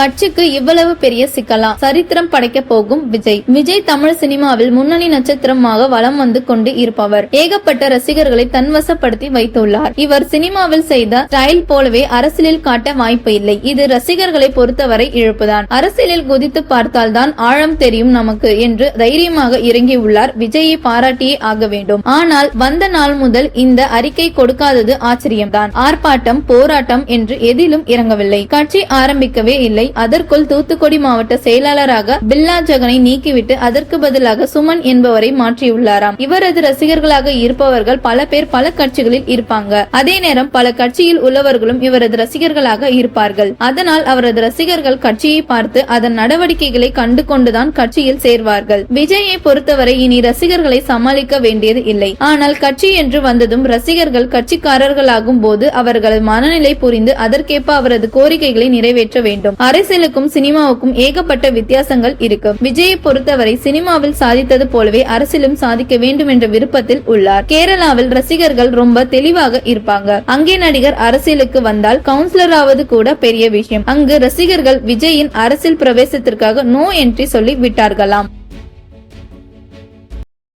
கட்சிக்கு இவ்வளவு பெரிய சிக்கலா? சரித்திரம் படைக்க போகும் விஜய். விஜய் தமிழ் சினிமாவில் முன்னணி நட்சத்திரமாக வலம் வந்து கொண்டு இருப்பவர். ஏகப்பட்ட ரசிகர்களை தன்வசப்படுத்தி வைத்துள்ளார். இவர் சினிமாவில் செய்த ஸ்டைல் போலவே அரசியலில் காட்ட வாய்ப்பு இல்லை. இது ரசிகர்களை பொறுத்தவரை இழப்புதான். அரசியலில் குதித்து பார்த்தால்தான் ஆழம் தெரியும் நமக்கு என்று தைரியமாக இறங்கியுள்ளார். விஜயை பாராட்டியே ஆக வேண்டும். ஆனால் வந்த நாள் முதல் இந்த அறிக்கை கொடுக்காதது ஆச்சரியம்தான். ஆர்ப்பாட்டம், போராட்டம் என்று எதிலும் இறங்கவில்லை. கட்சி ஆரம்பிக்கவே இல்லை. அதற்குள் தூத்துக்குடி மாவட்ட செயலாளராக பில்லா ஜெகனை நீக்கிவிட்டு அதற்கு பதிலாக சுமன் என்பவரை மாற்றியுள்ளாராம். இவரது ரசிகர்களாக இருப்பவர்கள் பல பேர் பல கட்சிகளில் இருப்பாங்க. அதே நேரம் பல கட்சியில் உள்ளவர்களும் இவரது ரசிகர்களாக இருப்பார்கள். அதனால் அவரது ரசிகர்கள் கட்சியை பார்த்து அதன் நடவடிக்கைகளை கண்டு கொண்டுதான் கட்சியில் சேர்வார்கள். விஜயை பொறுத்தவரை இனி ரசிகர்களை சமாளிக்க வேண்டியது இல்லை. ஆனால் கட்சி என்று வந்ததும் ரசிகர்கள் கட்சிக்காரர்களாகும் போது அவர்களது மனநிலை புரிந்து அதற்கேற்ப அவரது கோரிக்கைகளை நிறைவேற்ற வேண்டும். அரசியலுக்கும் சினிமாவுக்கும் ஏகப்பட்ட வித்தியாசங்கள் இருக்கு. விஜயை பொறுத்தவரை சினிமாவில் சாதித்தது போலவே அரசியலும் சாதிக்க வேண்டும் என்ற விருப்பத்தில் உள்ளார். கேரளாவில் ரசிகர்கள் ரொம்ப தெளிவாக இருப்பாங்க. அங்கே நடிகர் அரசியலுக்கு வந்தால் கவுன்சிலர் ஆவது கூட பெரிய விஷயம். அங்கு ரசிகர்கள் விஜயின் அரசியல் பிரவேசத்திற்காக நோ என்ட்ரி சொல்லி விட்டார்களாம்.